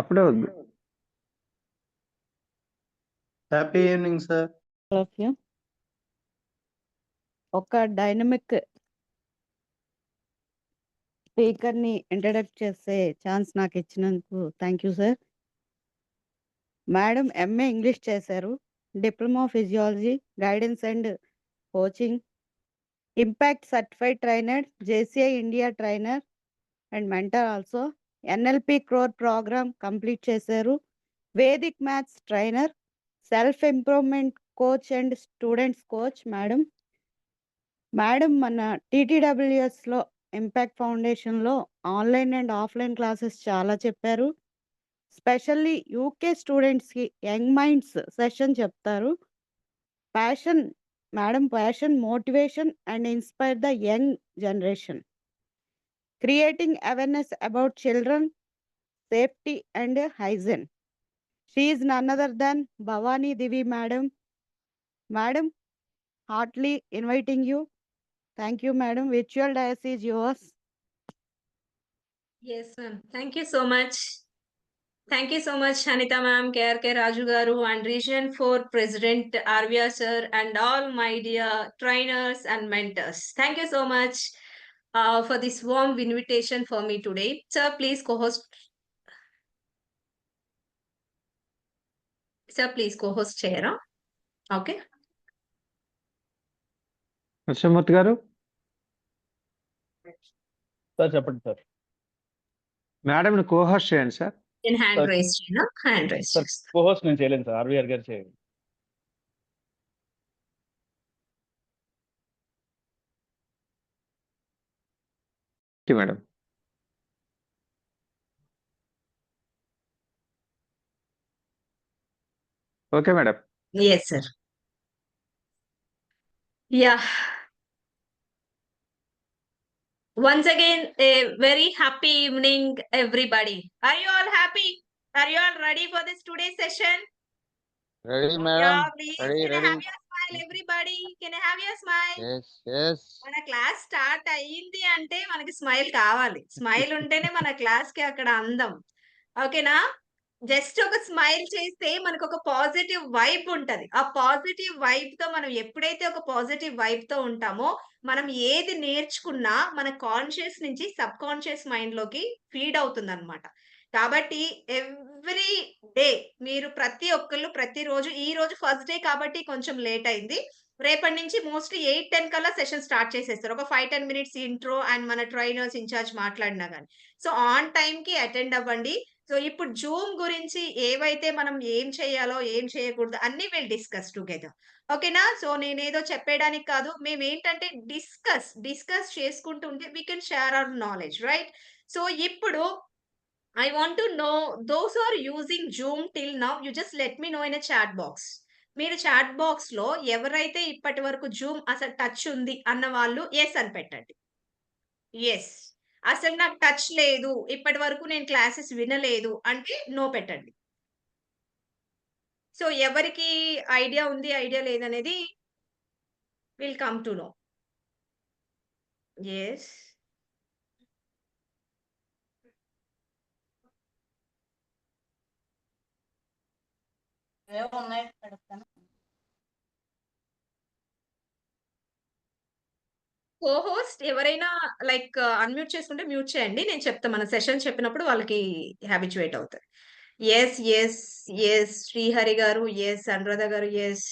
అప్పుడే వద్దు. Happy evening sir. ఒక డైనమిక్ స్పీకర్ ని ఇంట్రడక్ట్ చేసే ఛాన్స్ నాకు ఇచ్చినందుకు thank you sir. Madam MA English చేశారు, diploma physiology, guidance and coaching, impact certified trainer, JCI India trainer and mentor also, NLP core program complete చేశారు, Vedic maths trainer, self improvement coach and students coach. Madam మన టీటీడబ్ల్యూఎస్లో impact ఫౌండేషన్లో online and offline classes చాలా చెప్పారు. Specially UK స్టూడెంట్స్కి young minds session చెప్తారు. Madam passion, motivation and inspire the young generation, creating awareness about children safety and hygiene. She is none other than Bhavani Divi madam. Madam, heartily inviting you. Thank you, madam. Virtual diocese is yours. Yes, ma'am. Thank you so much. Thank you so much, Anita ma'am, KRK Raju garu, and Region 4 President Arvia sir, and all my dear trainers and mentors. Thank you so much for this warm invitation for me today. Sir, please co-host. Sir, please co-host chair. Okay. Narasimhamurthy గారు sir చెప్పండి sir. Madam ని co-host చేయండి sir. In hand Sir. raised, hand raised. Sir co-host నేను చేయలేను sir, RVR గారు చేయండి. Madam okay madam. Yes, sir. Yeah. Once again, a very happy evening, everybody. Are you all happy? Are you all ready for this today's session? Ready, madam. Yeah, please. Ready, Can I ready. have your smile, everybody? Can I have your smile? Yes, yes. మన class start అయ్యింది అంటే మనకి smile కావాలి. Smile ఉంటేనే మన class కి అక్కడ అందం. ఓకేనా? జస్ట్ ఒక స్మైల్ చేస్తే మనకు ఒక పాజిటివ్ వైబ్ ఉంటది. ఆ పాజిటివ్ వైబ్ తో మనం ఎప్పుడైతే ఒక పాజిటివ్ వైబ్ తో ఉంటామో మనం ఏది నేర్చుకున్నా మన కాన్షియస్ నుంచి సబ్ కాన్షియస్ మైండ్ లోకి ఫీడ్ అవుతుంది అనమాట. కాబట్టి ఎవ్రీ డే మీరు ప్రతి ఒక్కళ్ళు ప్రతిరోజు, ఈ రోజు ఫస్ట్ డే కాబట్టి కొంచెం లేట్ అయింది, రేపటి నుంచి మోస్ట్లీ 8-10 కల్లా సెషన్ స్టార్ట్ చేసేస్తారు. ఒక 5-10 మినిట్స్ ఇంట్రో అండ్ మన ట్రైనర్స్ ఇన్ఛార్జ్ మాట్లాడినా కానీ. సో ఆన్ టైం కి అటెండ్ అవ్వండి. సో ఇప్పుడు జూమ్ గురించి ఏవైతే మనం ఏం చేయాలో ఏం చేయకూడదు అన్ని విల్ డిస్కస్ టుగెదర్. ఓకేనా? సో నేనేదో చెప్పేయడానికి కాదు, మేము ఏంటంటే డిస్కస్ చేసుకుంటూ ఉంటే we can share our knowledge, right? So ఇప్పుడు I want to know those who are using Zoom till now, you just let me know in a chat box. మీరు chat box లో ఎవరైతే ఇప్పటి వరకు జూమ్ అసలు touch ఉంది అన్న వాళ్ళు ఎస్ అని పెట్టండి. ఎస్. అసలు నాకు టచ్ లేదు, ఇప్పటి వరకు నేను క్లాసెస్ వినలేదు అంటే నో పెట్టండి. సో ఎవరికి ఐడియా ఉంది, ఐడియా లేదనేది will come to know. Yes. Cohost ఎవరైనా లైక్ అన్మ్యూట్ చేసుకుంటే మ్యూట్ చేయండి, నేను చెప్తా. మన సెషన్ చెప్పినప్పుడు వాళ్ళకి హ్యాబిచువేట్ అవుతారు. Yes yes yes. శ్రీహరి గారు ఎస్, అనురాధ గారు ఎస్.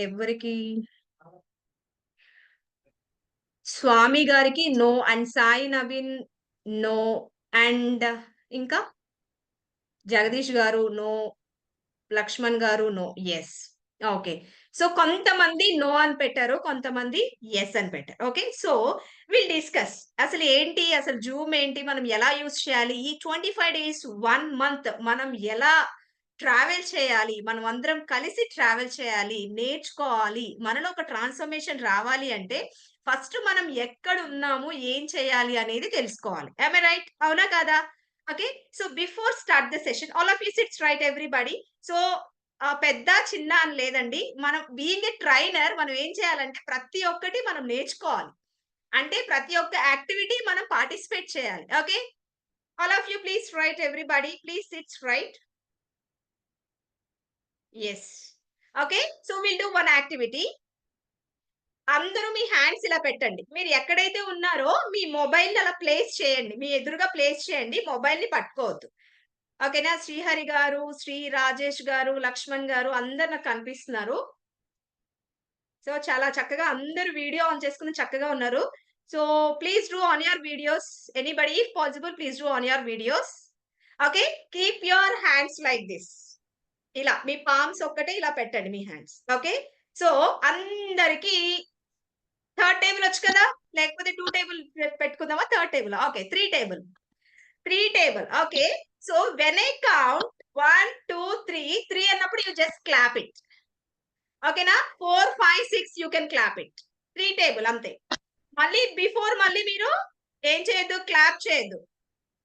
ఎవరికి? స్వామి గారికి no, and Sai Naveen no, and ఇంకా జగదీష్ గారు నో, లక్ష్మణ్ గారు నో. ఎస్. ఓకే. సో కొంతమంది నో అని పెట్టారు, కొంతమంది ఎస్ అని పెట్టారు. ఓకే. సో విల్ డిస్కస్ అసలు ఏంటి, అసలు జూమ్ ఏంటి, మనం ఎలా యూజ్ చేయాలి, ఈ 25 డేస్ 1 మంత్ మనం ఎలా ట్రావెల్ చేయాలి, మనం అందరం కలిసి ట్రావెల్ చేయాలి, నేర్చుకోవాలి, మనలో ఒక ట్రాన్స్ఫర్మేషన్ రావాలి అంటే ఫస్ట్ మనం ఎక్కడ ఉన్నాము, ఏం చేయాలి అనేది తెలుసుకోవాలి. am I right? అవునా కదా? Okay. So before start the session all of you sits right everybody. So పెద్ద చిన్న అని లేదండి, మనం బీయింగ్ ఏ ట్రైనర్ మనం ఏం చేయాలంటే ప్రతి ఒక్కటి మనం నేర్చుకోవాలి. అంటే ప్రతి ఒక్క యాక్టివిటీ మనం పార్టిసిపేట్ చేయాలి. Okay. All of you, please write, everybody. Please sit right. Yes. Okay. So we'll do one activity. అందరూ మీ హ్యాండ్స్ ఇలా పెట్టండి. మీరు ఎక్కడైతే ఉన్నారో మీ మొబైల్ అలా ప్లేస్ చేయండి. మీ ఎదురుగా ప్లేస్ చేయండి. మొబైల్ ని పట్టుకోవద్దు. ఓకేనా? శ్రీహరి గారు, శ్రీ రాజేష్ గారు, లక్ష్మణ్ గారు అందరు నాకు కనిపిస్తున్నారు. సో చాలా చక్కగా అందరూ వీడియో ఆన్ చేసుకుని చక్కగా ఉన్నారు. So please do on your videos. Anybody if possible please do on your videos. Okay. Keep your hands like this. ఇలా మీ పామ్స్ ఒక్కటే ఇలా పెట్టండి మీ హ్యాండ్స్. ఓకే. సో అందరికి థర్డ్ టేబుల్ వచ్చు కదా, లేకపోతే 2 టేబుల్ పెట్టుకుందామా? Third table. Okay. 3 table. 3 table. Okay. So when I count 1 2 3 అన్నప్పుడు యూ జస్ట్ క్లాప్ ఇట్. ఓకేనా? 4 5 6 you can clap it. 3 table అంతే. మళ్ళీ బిఫోర్ మళ్ళీ మీరు ఏం చేయొద్దు, క్లాప్ చేయొద్దు.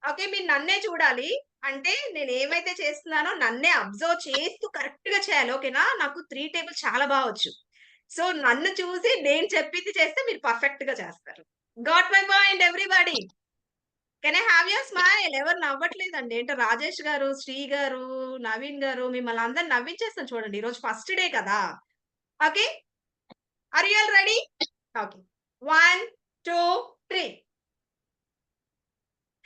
ఓకే. మీరు నన్నే చూడాలి. అంటే నేను ఏమైతే చేస్తున్నానో నన్నే అబ్జర్వ్ చేస్తూ కరెక్ట్ గా చేయాలి. ఓకేనా? నాకు 3 టేబుల్ చాలా బాగా వచ్చు. సో నన్ను చూసి నేను చెప్పింది చేస్తే మీరు పర్ఫెక్ట్ గా చేస్తారు. Got my point everybody? Can I have your smile? ఎవరు నవ్వట్లేదండి. ఏంటో రాజేష్ గారు, శ్రీ గారు, నవీన్ గారు మిమ్మల్ని అందరు నవ్వించేస్తాను చూడండి. ఈ రోజు ఫస్ట్ డే కదా. Okay. Are you all ready? Okay. 1 2 3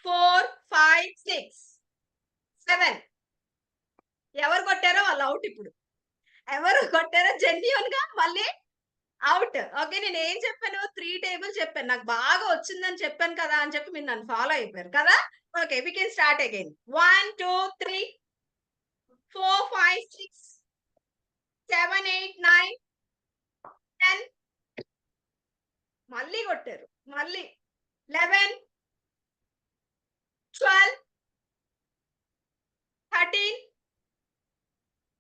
4 5 6 7. ఎవరు కొట్టారో వాళ్ళు అవుట్. ఇప్పుడు ఎవరు కొట్టారో జెన్యూన్ గా మళ్ళీ అవుట్. ఓకే. నేను ఏం చెప్పాను? 3 టేబుల్ చెప్పాను. నాకు బాగా వచ్చిందని చెప్పాను కదా అని చెప్పి మీరు నన్ను ఫాలో అయిపోయారు కదా. Okay. We can start again. 1 2 3 4 5 6 7 8 9 10. మళ్ళీ కొట్టారు. మళ్ళీ 11 12 13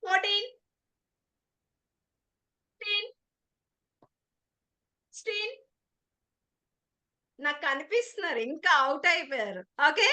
14 15 16. నాకు కనిపిస్తున్నారు ఇంకా అవుట్ అయిపోయారు. Okay.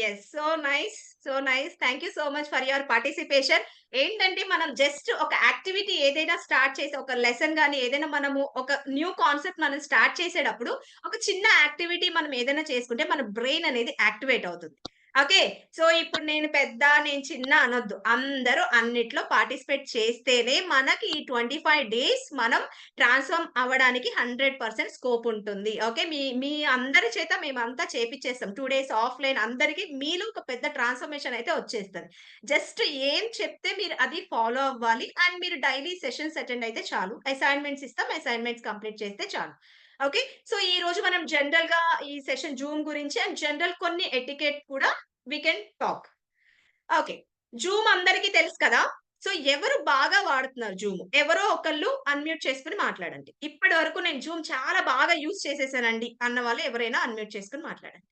Yes. So nice. So nice. Thank you so much for your participation. ఏంటంటే మనం జస్ట్ ఒక యాక్టివిటీ ఏదైనా స్టార్ట్ చేసి ఒక లెసన్ గానీ ఏదైనా మనము ఒక న్యూ కాన్సెప్ట్ మనం స్టార్ట్ చేసేటప్పుడు ఒక చిన్న యాక్టివిటీ మనం ఏదైనా చేసుకుంటే మన బ్రెయిన్ అనేది యాక్టివేట్ అవుతుంది. ఓకే. సో ఇప్పుడు నేను పెద్ద నేను చిన్న అనొద్దు. అందరూ అన్నిట్లో పార్టిసిపేట్ చేస్తేనే మనకి ఈ 25 డేస్ మనం ట్రాన్స్ఫార్మ్ అవ్వడానికి 100% స్కోప్ ఉంటుంది. ఓకే. మీ అందరి చేత మేమంతా చేపిచ్చేస్తాం. 2 డేస్ ఆఫ్‌లైన్ అందరికి మీలో ఒక పెద్ద ట్రాన్స్‌ఫర్మేషన్ అయితే వచ్చేస్తది. జస్ట్ ఏం చెప్తే మీరు అది ఫాలో అవ్వాలి. అండ్ మీరు డైలీ సెషన్స్ అటెండ్ అయితే చాలు. అసైన్‌మెంట్స్ ఇస్తాం. అసైన్‌మెంట్స్ కంప్లీట్ చేస్తే చాలు. ఓకే. సో ఈ రోజు మనం జనరల్ గా ఈ సెషన్ జూమ్ గురించి అండ్ జనరల్ కొన్ని ఎటికెట్ కూడా we can talk. Okay. Zoom అందరికీ తెలుసు కదా. సో ఎవరు బాగా వాడుతున్నారు జూమ్? ఎవరో ఒకళ్ళు అన్‌మ్యూట్ చేసుకొని మాట్లాడండి. ఇప్పటి వరకు నేను జూమ్ చాలా బాగా యూజ్ చేసేసానండి అన్న వాళ్ళు ఎవరైనా అన్‌మ్యూట్ చేసుకొని మాట్లాడండి.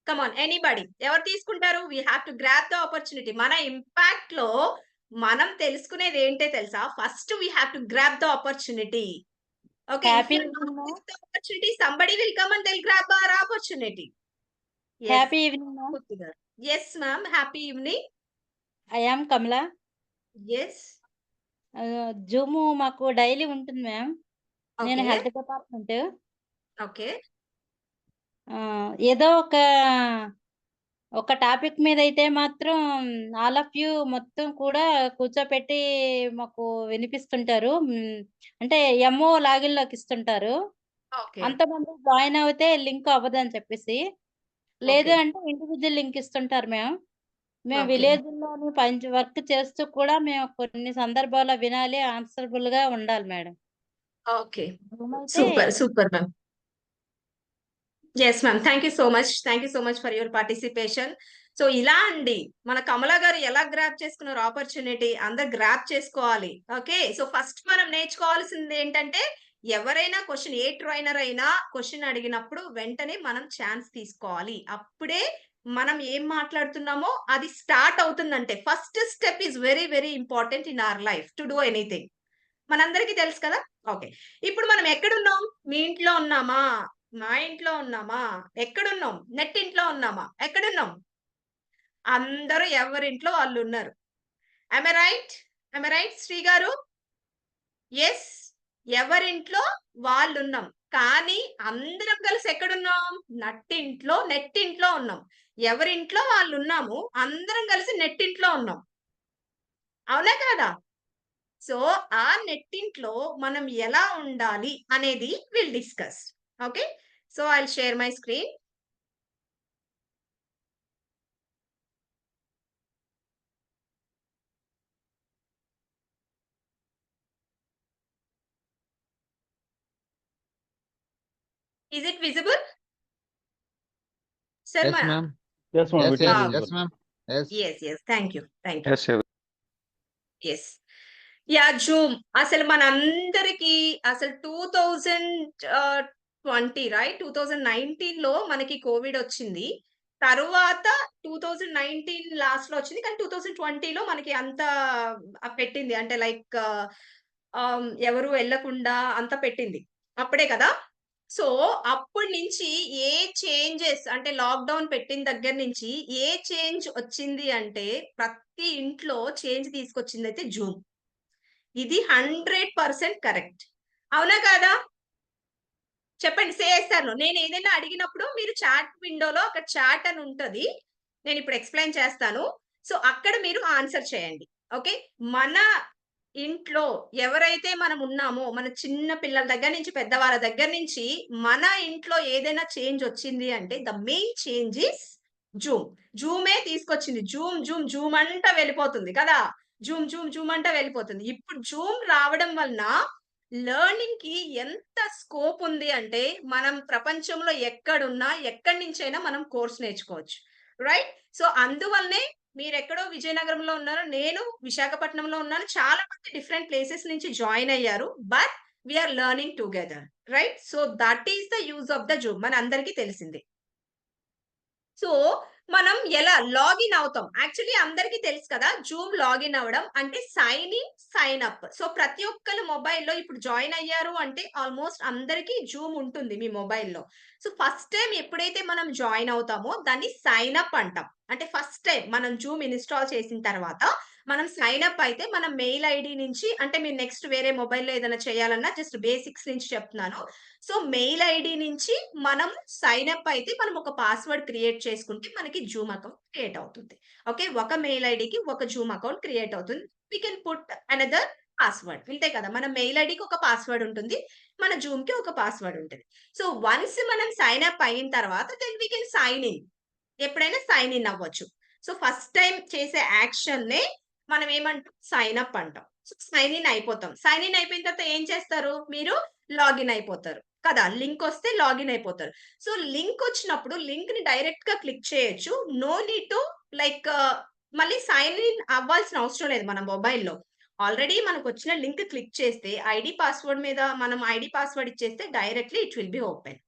Come on anybody. ఎవరు తీసుకుంటారు? We have to grab the opportunity. మన ఇంపాక్ట్ లో మనం తెలుసుకునేది ఏంటో తెలుసా? First we have to grab the opportunity. Okay, if Happy you not evening, take the opportunity, somebody will come and they'll grab our opportunity. Yes, happy evening, ma'am. Murthy garu. Yes, ma'am. Happy evening. I am Kamala. Yes. Zoom మాకు daily ఉంటుంది ma'am. నేను Okay. Health department. Okay. ఏదో ఒక topic మీద అయితే మాత్రం all of you మొత్తం కూడా కూర్చోపెట్టి మాకు వినిపిస్తుంటారు. అంటే ఎంఓ లాగిన్ లోకి ఇస్తుంటారు. Okay. అంతమంది జాయిన్ అవుతే లింక్ అవ్వదని చెప్పేసి, లేదు Okay. అంటే ఇండివిజువల్ లింక్ ఇస్తుంటారు మ్యామ్. మేము Okay. విలేజ్‌లోని వర్క్ చేస్తూ కూడా మేము కొన్ని సందర్భాల్లో వినాలి, ఆన్సరబుల్‌గా ఉండాలి మేడం. Okay. జూమ్ అయితే Super. Super, ma'am. Yes, ma'am. Thank you so much. Thank you so much for your participation. So ఇలా అండి మన కమల గారు ఎలా గ్రాప్ చేసుకున్నారు ఆపర్చునిటీ అందరు గ్రాప్ చేసుకోవాలి. ఓకే. సో ఫస్ట్ మనం నేర్చుకోవాల్సింది ఏంటంటే ఎవరైనా క్వశ్చన్ ఏ ట్రైనర్ అయినా క్వశ్చన్ అడిగినప్పుడు వెంటనే మనం ఛాన్స్ తీసుకోవాలి. అప్పుడే మనం ఏం మాట్లాడుతున్నామో అది స్టార్ట్ అవుతుందంటే first step is very very important in our life to do anything. మనందరికీ తెలుసు కదా. ఓకే. ఇప్పుడు మనం ఎక్కడున్నాం? మీ ఇంట్లో ఉన్నామా? మా ఇంట్లో ఉన్నామా? ఎక్కడున్నాం? నెట్ ఇంట్లో ఉన్నామా? ఎక్కడున్నాం? అందరూ ఎవరింట్లో వాళ్ళు ఉన్నారు. am I right? am I right Shri గారు? ఎస్. ఎవరింట్లో వాళ్ళున్నాం కానీ అందరం కలిసి ఎక్కడున్నాం? నెట్టింట్లో ఉన్నాం. ఎవరింట్లో వాళ్ళు ఉన్నాము. అందరం కలిసి నెట్టింట్లో ఉన్నాం. అవునా కాదా? సో, ఆ నెట్టింట్లో మనం ఎలా ఉండాలి అనేది will discuss. Okay. So, I'll share my screen. Is it visible? Yes, Sharma? ma'am. Yes, ma'am. Yes, It is yes, Ah, visible. yes, ma'am. Yes. Yes. Thank you. Yes Yes. Yeah! Zoom. అసలు మనందరికీ అసలు 2020 right? 2019లో మనకి కోవిడొచ్చింది. తరువాత 2019 లాస్ట్‌లో వచ్చింది. కానీ 2020లో మనకి అంత పెట్టింది. అంటే లైక్ ఎవరు ఎళ్ళకుండా అంత పెట్టింది. అప్పుడే కదా! సో, అప్పటి నుంచి ఏ చేంజెస్ అంటే లాక్‌డౌన్ పెట్టిన దగ్గర నుంచి ఏ చేంజ్ వచ్చింది అంటే ప్రతి ఇంట్లో చేంజ్ తీసుకొచ్చిందయితే జూమ్. ఇది 100% కరెక్ట్. అవునా కాదా? చెప్పండి. సే యెస్ ఆర్ నో. నేనేదైనా అడిగినప్పుడు మీరు చాట్ విండోలో అక్కడ చాట్ అని ఉంటది. నేనిప్పుడు ఎక్స్‌ప్లెయిన్ చేస్తాను. సో, అక్కడ మీరు ఆన్సర్ చేయండి. ఓకే. మన ఇంట్లో ఎవరైతే మనం ఉన్నామో, మన చిన్న పిల్లల దగ్గర నుంచి, పెద్దవాళ్ళ దగ్గర నుంచి మన ఇంట్లో ఏదైనా చేంజ్ వచ్చింది అంటే the main change is Zoom. జూమే తీసుకొచ్చింది. జూమ్ అంటా వెళ్ళిపోతుంది కదా! జూమ్ అంటా వెళ్ళిపోతుంది. ఇప్పుడు జూమ్ రావడం వలన లెర్నింగ్‌కి ఎంత స్కోప్ ఉంది అంటే, మనం ప్రపంచంలో ఎక్కడున్నా, ఎక్కడి నుంచైనా మనం కోర్స్ నేర్చుకోవచ్చు. రైట్? సో, అందువల్లనే మీరెక్కడో విజయనగరంలో ఉన్నారు. నేను విశాఖపట్నంలో ఉన్నాను. చాలా మంది డిఫరెంట్ ప్లేసెస్ నుంచి జాయిన్ అయ్యారు. But we are learning together. Right? So, that is the use of the Zoom. మనందరికీ తెలిసిందే. సో, మనం ఎలా లాగిన్ అవుతాం. యాక్చువల్లీ అందరికీ తెలుసు కదా! జూమ్ లాగిన్ అవ్వడం అంటే sign in, sign up. So, ప్రతి ఒక్కళ్ళు మొబైల్‌లో ఇప్పుడు జాయిన్ అయ్యారు అంటే ఆల్‌మోస్ట్ అందరికీ జూమ్ ఉంటుంది మీ మొబైల్‌లో. సో, ఫస్ట్ టైమ్ ఎప్పుడైతే మనం జాయిన్ అవుతామో దాన్ని సైన్ అప్ అంటాం. అంటే ఫస్ట్ టైమ్ మనం జూమ్ ఇన్‌స్టాల్ చేసిన తర్వాత మనం సైన్ అప్ అయితే మన మెయిల్ ఐడీ నుంచి అంటే మీరు నెక్స్ట్ వేరే మొబైల్‌లో ఏదైనా చేయాలన్నా జస్ట్ బేసిక్స్ నుంచి చెప్తున్నాను. సో, మెయిల్ ఐడీ నుంచి మనం సైన్ అప్ అయితే మనం ఒక పాస్వర్డ్ క్రియేట్ చేసుకుంటే మనకి జూమ్ అకౌంట్ క్రియేట్ అవుతుంది. ఓకే. ఒక మెయిల్ ఐడీకి ఒక జూమ్ అకౌంట్ క్రియేట్ అవుతుంది. We can put another password. అంతే కదా! మన మెయిల్ ఐడీకి ఒక పాస్వర్డ్ ఉంటుంది. మన జూమ్‌కి ఒక పాస్వర్డ్ ఉంటది. సో, వన్స్ మనం సైన్ అప్ అయిన తర్వాత then we can sign in. ఎప్పుడైనా సైన్ ఇన్ అవ్వచ్చు. సో, ఫస్ట్ టైమ్ చేసే యాక్షన్‌నే మనం ఏమంటాం? సైన్ అప్ అంటాం. సో, సైన్ ఇన్ అయిపోతాం. సైన్ ఇన్ అయిపోయిన తర్వాత ఏం చేస్తారు? మీరు లాగిన్ అయిపోతారు. కదా! లింక్ వస్తే లాగిన్ అయిపోతారు. సో, లింక్ వచ్చినప్పుడు లింక్‌ని డైరెక్ట్‌గా క్లిక్ చేయొచ్చు. నో నీడ్ టు లైక్ మళ్ళీ సైన్ ఇన్ అవ్వాల్సిన అవసరం లేదు మన మొబైల్‌లో. ఆల్రెడీ మనకొచ్చిన లింక్ క్లిక్ చేస్తే ఐడీ పాస్వర్డ్ మీద మనం ఐడీ పాస్వర్డ్ ఇచ్చేస్తే directly it will be open.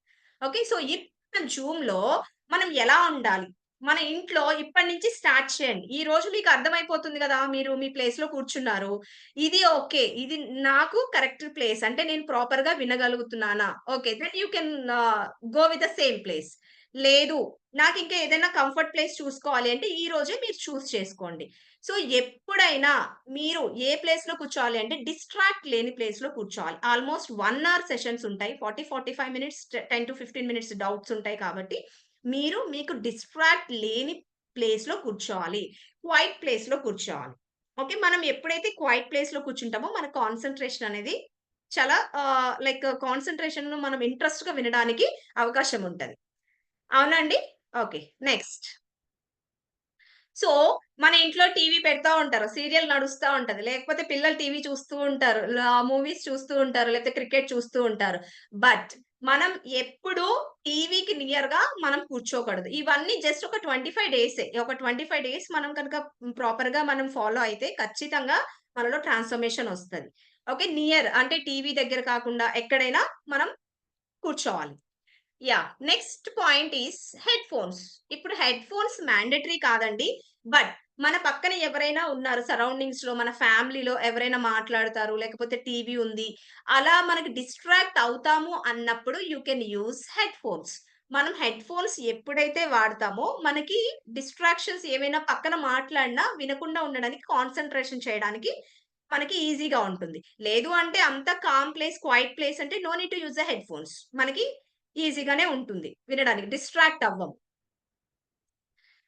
Okay. So, ఇప్పుడు జూమ్‌లో మనం ఎలా ఉండాలి? మన ఇంట్లో ఇప్పటి నుంచి స్టార్ట్ చేయండి. ఈ రోజు మీకు అర్థమైపోతుంది గదా! మీరు మీ ప్లేస్‌లో కూర్చున్నారు. ఇది ఓకే. ఇది నాకు కరెక్ట్ ప్లేస్. అంటే నేను ప్రాపర్‌గా వినగలుగుతున్నానా? Okay. Then you can go with the same place. లేదు. నాకింకా ఏదైనా కంఫర్ట్ ప్లేస్ చూసుకోవాలి అంటే ఈ రోజే మీరు చూజ్ చేసుకోండి. సో, ఎప్పుడైనా మీరు ఏ ప్లేస్‌లో కూర్చోవాలి అంటే డిస్ట్రాక్ట్ లేని ప్లేస్‌లో కూర్చోవాలి. ఆల్‌మోస్ట్ 1 అవర్ సెషన్స్ ఉంటాయి. 45 మినిట్స్ 10-15 మినిట్స్ డౌట్స్ ఉంటాయి కాబట్టి మీకు డిస్ట్రాక్ట్ లేని ప్లేస్‌లో కూర్చోవాలి. క్వైట్ ప్లేస్‌లో కూర్చోవాలి. ఓకే. మనం ఎప్పుడైతే క్వైట్ ప్లేస్‌లో కూర్చుంటామో మన కాన్సంట్రేషన్ అనేది చాలా లైక్ కాన్సంట్రేషన్‌లో మనం ఇంట్రెస్ట్‌గా వినడానికి అవకాశం ఉంటది. అవునా అండి? ఓకే. నెక్స్ట్. సో, మన ఇంట్లో టీవీ పెడతా ఉంటారు. సీరియల్ నడుస్తా ఉంటది. లేకపోతే పిల్లలు టీవీ చూస్తూ ఉంటారు. మూవీస్ చూస్తూ ఉంటారు. లేకపోతే క్రికెట్ చూస్తూ ఉంటారు. బట్ మనం ఎప్పుడూ టీవీకి నియర్‌గా మనం కూర్చోకూడదు. ఇవన్నీ జస్ట్ ఒక 25 డేసే. ఒక 25 డేస్ మనం కనుక ప్రాపర్‌గా మనం ఫాలో అయితే ఖచ్చితంగా మనలో ట్రాన్స్‌ఫర్మేషన్ ఒస్తది. ఓకే. నియర్ అంటే టీవీ దగ్గర కాకుండా ఎక్కడైనా మనం కూర్చోవాలి. Yeah! Next point is headphones. ఇప్పుడు హెడ్‌ఫోన్స్ మ్యాండేటరీ కాదండి. బట్ మన పక్కన ఎవరైనా ఉన్నారు సరౌండింగ్స్‌లో మన ఫ్యామిలీలో ఎవరైనా మాట్లాడుతారు. లేకపోతే టీవీ ఉంది. అలా మనకి డిస్ట్రాక్ట్ అవుతాము అన్నప్పుడు యూ కెన్ యూజ్ హెడ్‌ఫోన్స్. మనం హెడ్‌ఫోన్స్ ఎప్పుడైతే వాడతామో మనకి డిస్ట్రాక్షన్స్ ఏవైనా పక్కన మాట్లాడినా వినకుండా ఉండడానికి కాన్సంట్రేషన్ చేయడానికి మనకి ఈజీగా ఉంటుంది. లేదు అంటే అంత కామ్ ప్లేస్, క్వైట్ ప్లేస్ అంటే no need to use the headphones. మనకి ఈజీగానే ఉంటుంది వినడానికి. డిస్ట్రాక్ట్ అవ్వం.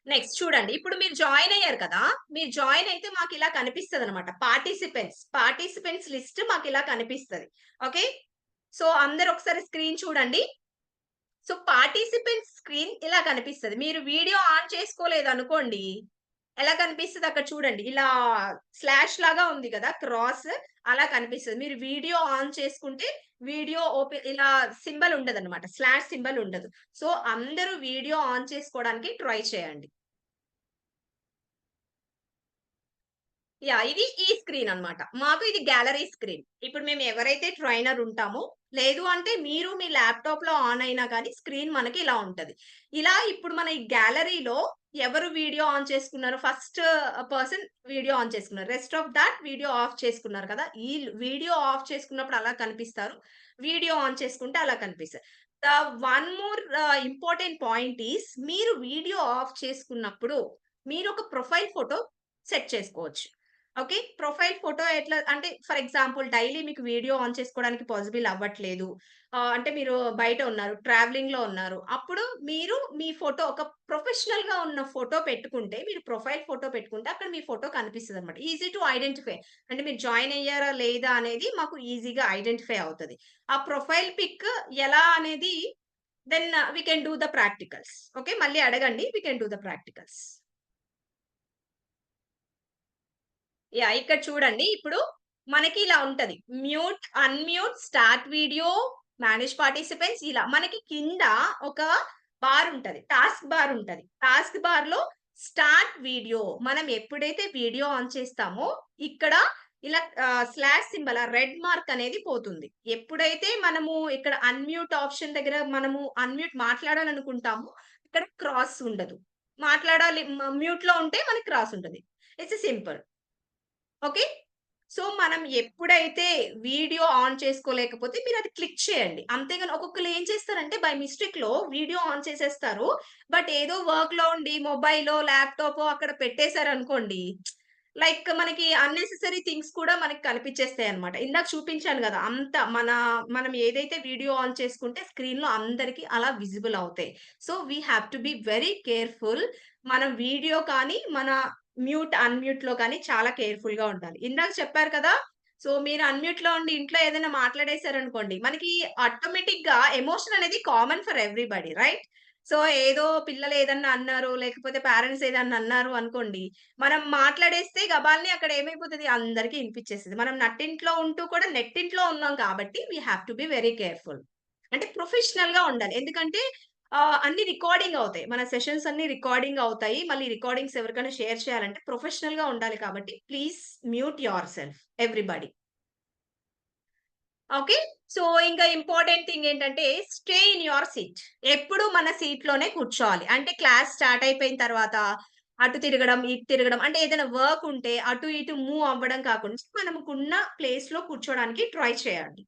నెక్స్ట్ చూడండి. ఇప్పుడు మీరు జాయిన్ అయ్యారు కదా! మీరు జాయిన్ అయితే మాకిలా కనిపిస్తదనమాట. పార్టిసిపెంట్స్ లిస్ట్ మాకిలా కనిపిస్తది. ఓకే. సో, అందరూ ఒకసారి స్క్రీన్ చూడండి. సో, పార్టిసిపెంట్స్ స్క్రీన్ ఇలా కనిపిస్తది. మీరు వీడియో ఆన్ చేసుకోలేదనుకోండి, ఎలా కనిపిస్తది అక్కడ చూడండి. ఇలా స్లాష్ లాగా ఉంది కదా! క్రాస్ అలా కనిపిస్తది. మీరు వీడియో ఆన్ చేసుకుంటే వీడియో ఇలా సింబల్ ఉండదనమాట. స్లాష్ సింబల్ ఉండదు. సో, అందరూ వీడియో ఆన్ చేసుకోవడానికి ట్రై చేయండి. ఇది ఈ స్క్రీన్ అన్నమాట. మాకు ఇది గ్యాలరీ స్క్రీన్. ఇప్పుడు మేము ఎవరైతే ట్రైనర్ ఉంటామో, లేదు అంటే మీరు మీ ల్యాప్‌టాప్‌లో ఆన్ అయినా గానీ స్క్రీన్ మనకి ఇలా ఉంటది. ఇలా ఇప్పుడు మన ఈ గ్యాలరీలో ఎవరు వీడియో ఆన్ చేసుకున్నారో ఫస్ట్ పర్సన్ వీడియో ఆన్ చేసుకున్నారు. Rest of thought video of చేసుకున్నారు కదా! ఈ వీడియో ఆఫ్ చేసుకున్నప్పుడు అలా కనిపిస్తారు. వీడియో ఆన్ చేసుకుంటే అలా కనిపిస్తది. The one more important point is మీరు వీడియో ఆఫ్ చేసుకున్నప్పుడు మీరొక ప్రొఫైల్ ఫోటో సెట్ చేసుకోవచ్చు. ఓకే. ప్రొఫైల్ ఫోటో ఎట్లా అంటే ఫర్ ఎగ్జాంపుల్ డైలీ మీకు వీడియో ఆన్ చేసుకోవడానికి పాసిబుల్ అవ్వట్లేదు. అంటే మీరు బయట ఉన్నారు, ట్రావెలింగ్‌లో ఉన్నారు. అప్పుడు మీరు మీ ఫోటో ఒక ప్రొఫెషనల్‌గా ఉన్న ఫోటో పెట్టుకుంటే, మీరు ప్రొఫైల్ ఫోటో పెట్టుకుంటే అక్కడ మీ ఫోటో కనిపిస్తదనమాట. Easy to identify. అంటే మీరు జాయిన్ అయ్యారా లేదా అనేది మాకు ఈజీగా ఐడెంటిఫై అవుతది. ఆ ప్రొఫైల్ పిక్ ఎలా అనేది then we can do the practicals. Okay. మళ్ళీ అడగండి. We can do the practicals. ఇక్కడ చూడండి. ఇప్పుడు మనకి ఇలా ఉంటది. Mute, unmute, start video, manage participants ఇలా. మనకి కింద ఒక బార్ ఉంటది. టాస్క్ బార్ ఉంటది. టాస్క్ బార్‌లో స్టార్ట్ వీడియో మనం ఎప్పుడైతే వీడియో ఆన్ చేస్తామో ఇక్కడ ఇలా స్లాష్ సింబల్ ఆ రెడ్ మార్క్ అనేది పోతుంది. ఎప్పుడైతే మనము ఇక్కడ అన్‌మ్యూట్ ఆప్షన్ దగ్గర మనము అన్‌మ్యూట్ మాట్లాడాలనుకుంటామో ఇక్కడ క్రాస్ ఉండదు. మాట్లాడాలి మ్యూట్‌లో ఉంటే మనకి క్రాస్ ఉంటది. It's simple. ఓకే. సో, మనం ఎప్పుడైతే వీడియో ఆన్ చేసుకోలేకపోతే మీరది క్లిక్ చేయండి. అంతేగాని ఒక్కొక్కళ్ళు ఏం చేస్తారంటే బై మిస్టేక్‌లో వీడియో ఆన్ చేసేస్తారు. బట్ ఏదో వర్క్‌లో ఉండి మొబైలో, ల్యాప్‌టాపో అక్కడ పెట్టేసారనుకోండి. లైక్ మనకి అన్నెసెసరీ థింగ్స్ కూడా మనకి కనిపించేస్తాయన్నమాట. ఇందాక చూపించాను గదా! మనం ఏదైతే వీడియో ఆన్ చేసుకుంటే స్క్రీన్‌లో అందరికి అలా విజిబుల్ అవుతాయి. So, we have to be very careful. మనం వీడియో కానీ, మన మ్యూట్, అన్‌మ్యూట్‌లో కానీ చాలా కేర్‌ఫుల్‌గా ఉండాలి. ఇందాక చెప్పారు కదా! సో, మీరు అన్‌మ్యూట్‌లో ఉండి ఇంట్లో ఏదైనా మాట్లాడేసారనుకోండి, మనకి ఆటోమేటిక్‌గా ఎమోషన్ అనేది common for everybody right? So, ఏదో పిల్లలు ఏదన్నా అన్నారు, లేకపోతే పేరెంట్స్ ఏదన్నా అన్నారు అనుకోండి, మనం మాట్లాడేస్తే గబాల్ని అక్కడ ఏమైపోతది అందరికి ఇనిపిచ్చేస్తది. మనం నట్టింట్లో ఉంటూ కూడా నెట్టింట్లో ఉన్నాం కాబట్టి we have to be very careful. అంటే ప్రొఫెషనల్‌గా ఉండాలి. ఎందుకంటే అన్ని రికార్డింగ్ అవుతాయి. మన సెషన్స్ అన్ని రికార్డింగ్ అవుతాయి. మళ్ళీ రికార్డింగ్స్ ఎవరికైనా షేర్ చేయాలంటే ప్రొఫెషనల్‌గా ఉండాలి కాబట్టి please mute yourself everybody. Okay. So, ఇంకా ఇంపార్టెంట్ థింగ్ ఏంటంటే స్టే ఇన్ యువర్ సీట్. ఎప్పుడు మన సీట్‌లోనే కూర్చోవాలి. అంటే క్లాస్ స్టార్ట్ అయిపోయిన తర్వాత అటు తిరగడం, ఇటు తిరగడం అంటే ఏదైనా వర్క్ ఉంటే అటు ఇటు మూవ్ అవ్వడం కాకుండా మనముకున్న ప్లేస్‌లో కూర్చోవడానికి ట్రై చేయండి.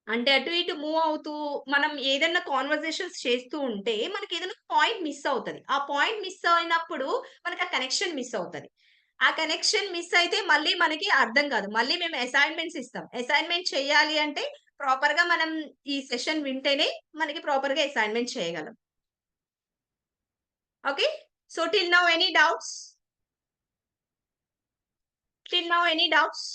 అంటే అటు ఇటు మూవ్ అవుతూ మనం ఏదన్నా కాన్వర్జేషన్స్ చేస్తూ ఉంటే మనకేదైనా పాయింట్ మిస్ అవుతది. ఆ పాయింట్ మిస్ అయినప్పుడు మనకి ఆ కనెక్షన్ మిస్ అవుతది. ఆ కనెక్షన్ మిస్ అయితే మళ్ళీ మనకి అర్థం కాదు. మళ్ళీ మేము అసైన్‌మెంట్స్ ఇస్తాం. అసైన్‌మెంట్ చేయాలి అంటే ప్రాపర్‌గా మనం ఈ సెషన్ వింటేనే మనకి ప్రాపర్‌గా అసైన్‌మెంట్ చేయగలం. Okay. So, till now any doubts? Till now any doubts?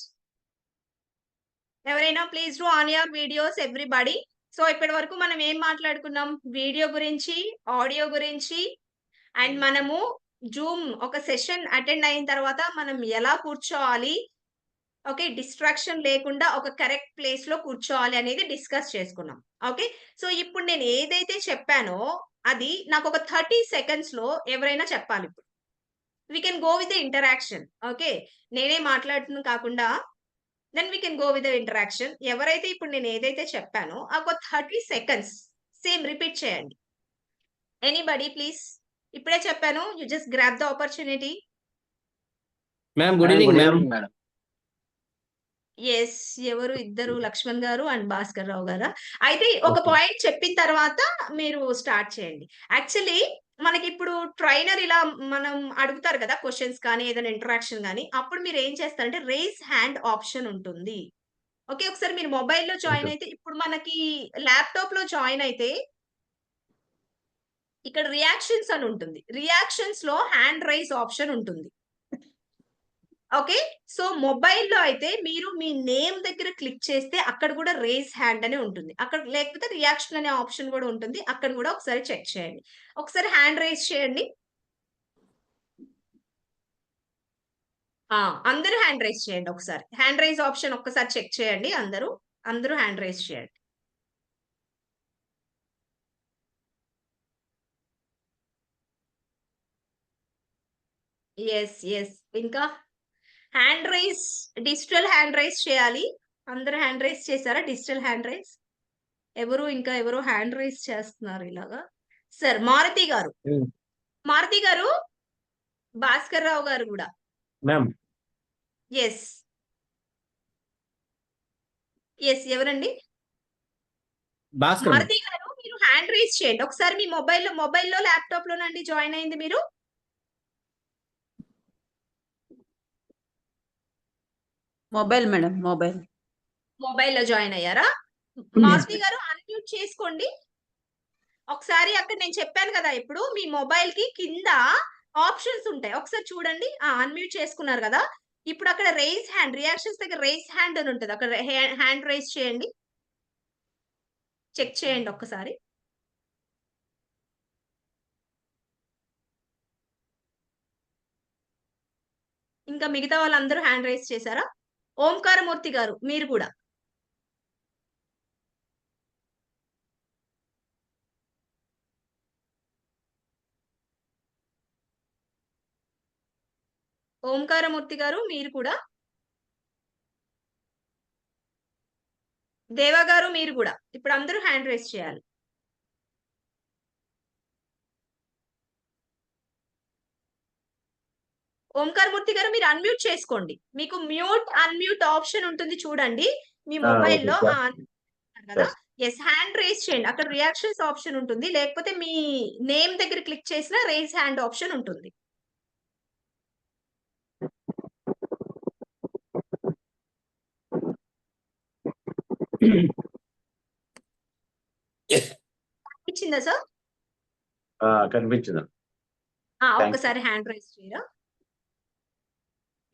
ఎవరైనా please do on your videos everybody. So, ఇప్పటి వరకు మనం ఏం మాట్లాడుకున్నాం? వీడియో గురించి, ఆడియో గురించి అండ్ మనము జూమ్ ఒక సెషన్ అటెండ్ అయిన తర్వాత మనం ఎలా కూర్చోవాలి? ఓకే. డిస్ట్రాక్షన్ లేకుండా ఒక కరెక్ట్ ప్లేస్‌లో కూర్చోవాలి అనేది డిస్కస్ చేసుకున్నాం. ఓకే. సో, ఇప్పుడు నేను ఏదైతే చెప్పానో అది నాకొక 30 సెకండ్స్‌లో ఎవరైనా చెప్పాలిప్పుడు. We can go with the interaction. Okay. నేనే మాట్లాడుతుంది కాకుండా then we can go with the interaction. ఎవరైతే ఇప్పుడు నేను ఏదైతే చెప్పానో ఒక 30 సెకండ్స్ సేమ్ రిపీట్ చేయండి. Anybody please. ఇప్పుడే చెప్పాను. You just grab the opportunity. Ma'am good evening ma'am. Madam. Yes. ఎవరు ఇద్దరు లక్ష్మణ్ గారు అండ్ భాస్కర్ రావు గారా? అయితే ఒక ఓకే. పాయింట్ చెప్పిన తర్వాత మీరు స్టార్ట్ చేయండి. యాక్చువల్లీ మనకి ఇప్పుడు ట్రైనర్ ఇలా మనం అడుగుతారు కదా క్వశ్చన్స్ కానీ ఏదైనా ఇంటరాక్షన్ గానీ, అప్పుడు మీరు ఏం చేస్తారంటే రైజ్ హ్యాండ్ ఆప్షన్ ఉంటుంది. ఓకే. ఒకసారి మీరు మొబైల్‌లో జాయిన్ అయితే ఇప్పుడు మనకి ల్యాప్‌టాప్‌లో జాయిన్ అయితే ఇక్కడ రియాక్షన్స్ అని ఉంటుంది. రియాక్షన్స్‌లో హ్యాండ్ రైజ్ ఆప్షన్ ఉంటుంది. ఓకే. సో, మొబైల్‌లో అయితే మీరు మీ నేమ్ దగ్గర క్లిక్ చేస్తే అక్కడ కూడా రైజ్ హ్యాండ్ అని ఉంటుంది. అక్కడ లేకపోతే రియాక్షన్ అనే ఆప్షన్ కూడా ఉంటుంది. అక్కడ కూడా ఒకసారి చెక్ చేయండి. ఒకసారి హ్యాండ్ రైజ్ చేయండి. ఆ! అందరూ హ్యాండ్ రైజ్ చేయండి ఒకసారి. హ్యాండ్ రైజ్ ఆప్షన్ ఒక్కసారి చెక్ చేయండి అందరూ. అందరూ హ్యాండ్ రైజ్ చేయండి. యెస్. ఇంకా hand raise digital hand raise చేయాలి. అందరూ హ్యాండ్ రైజ్ చేసారా? Digital hand raise? ఇంకా ఎవరో హ్యాండ్ రైజ్ చేస్తున్నారు ఇలాగా. సార్ మారుతి గారు. మారుతి గారు, భాస్కర్ రావు గారు గూడా. Ma'am yes. ఎవరండి? భాస్కర్ మ్యామ్. మారుతి గారు మీరు హ్యాండ్ రైజ్ చేయండి. ఒకసారి మీ మొబైల్‌లో, ల్యాప్‌టాప్‌లోనండి జాయిన్ అయింది మీరు? Mobile madam mobile. మొబైల్‌లో జాయిన్ అయ్యారా? మారుతి గారు అన్‌మ్యూట్ చేసుకోండి. ఒకసారి అక్కడ నేను చెప్పాను కదా! ఇప్పుడు మీ మొబైల్‌కి కింద ఆప్షన్స్ ఉంటాయి. ఒకసారి చూడండి. అన్‌మ్యూట్ చేసుకున్నారు గదా! ఇప్పుడు అక్కడ రైజ్ హ్యాండ్ రియాక్షన్స్ దగ్గర రైజ్ హ్యాండ్ అని ఉంటది. అక్కడ హ్యాండ్ రైజ్ చేయండి. చెక్ చేయండి ఒక్కసారి. ఇంకా మిగతా వాళ్ళందరూ హ్యాండ్ రైజ్ చేసారా? ఓంకారమూర్తి గారు మీరు గూడా. ఓంకారమూర్తి గారు మీరు కూడా. దేవా గారు మీరు గూడా. ఇప్పుడు అందరూ హ్యాండ్ రైజ్ చేయాలి. ఓంకారమూర్తి గారు మీరు అన్‌మ్యూట్ చేసుకోండి. మీకు అన్‌మ్యూట్ ఆప్షన్ ఉంటుంది చూడండి. మీ మొబైల్‌లో కదా! హ్యాండ్ రైజ్ చేయండి. అక్కడ రియాక్షన్స్ ఆప్షన్ ఉంటుంది. లేకపోతే మీ నేమ్ దగ్గర క్లిక్ చేసినా రైజ్ హ్యాండ్ ఆప్షన్ ఉంటుంది. ఇచ్చిందా సార్? కనిపించింది. ఒక్కసారి హ్యాండ్ రైజ్ చేయరా?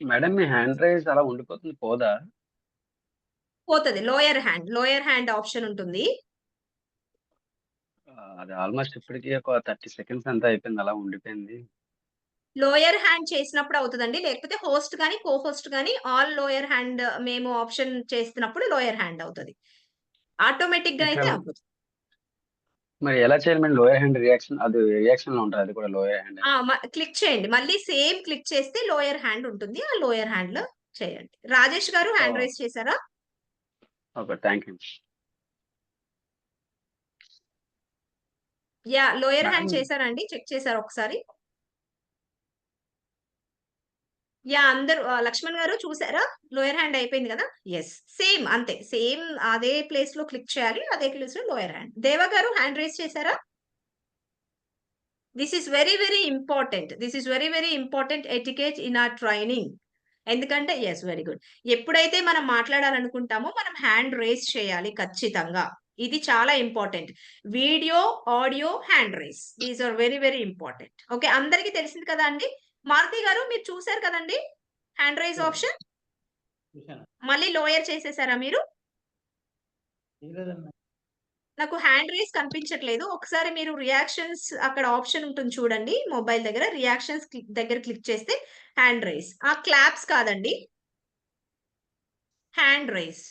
మేడం మీ హ్యాండ్ రైజ్ అలా ఉండిపోతుంది పోదా? పోతది. లోయర్ హ్యాండ్ ఆప్షన్ ఉంటుంది. అది ఆల్మోస్ట్ ఇప్పటికి ఒక 30 సెకండ్స్ అంతా అయిపోయింది అలా ఉండిపోయింది. లోయర్ హ్యాండ్ చేసినప్పుడు అవుతదండి. లేకపోతే హోస్ట్ గాని, కో హోస్ట్ గాని ఆల్ లోయర్ హ్యాండ్ మేము ఆప్షన్ చేస్తున్నప్పుడు లోయర్ హ్యాండ్ అవుతది. ఆటోమేటిక్‌గా అయితే అవ్వదు. మరి ఎలా చేయాలి మేడం? లోయర్ హ్యాండ్ రియాక్షన్ అది రియాక్షన్ లో ఉంటుంది అది కూడా లోయర్ హ్యాండ్. క్లిక్ చేయండి. మళ్ళీ సేమ్ క్లిక్ చేస్తే లోయర్ హ్యాండ్ ఉంటుంది. ఆ లోయర్ హ్యాండ్‌లో చేయండి. రాజేష్ గారు హ్యాండ్ రైజ్ చేసారా? Okay thank you. Lower hand madam చేసారా అండి? చెక్ చేసారా ఒకసారి? అందరూ లక్ష్మణ్ గారు చూసారా? లోయర్ హ్యాండ్ అయిపోయింది కదా! సేమ్ అంతే. సేమ్ అదే ప్లేస్‌లో క్లిక్ చేయాలి. అదే ప్లేస్‌లో లోయర్ హ్యాండ్. దేవ గారు హ్యాండ్ రైజ్ చేసారా? This is very important. Very important etiquette in our training. ఎందుకంటే వెరీ గుడ్. ఎప్పుడైతే మనం మాట్లాడాలనుకుంటామో మనం హ్యాండ్ రైజ్ చేయాలి ఖచ్చితంగా. ఇది చాలా important. Video, audio, hand raise. These are very important. Okay. అందరికి తెలిసింది కదా అండి? మారుతి గారు మీరు చూసారు కదండీ! Hand raise option. మళ్ళీ లోయర్ చేసేసారా మీరు? నాకు హ్యాండ్ రైజ్ కనిపించట్లేదు. ఒకసారి మీరు రియాక్షన్స్ అక్కడ ఆప్షన్ ఉంటుంది చూడండి మొబైల్ దగ్గర. రియాక్షన్స్ దగ్గర క్లిక్ చేస్తే హ్యాండ్ రైజ్. క్లాప్స్ కాదండి. Hand raise.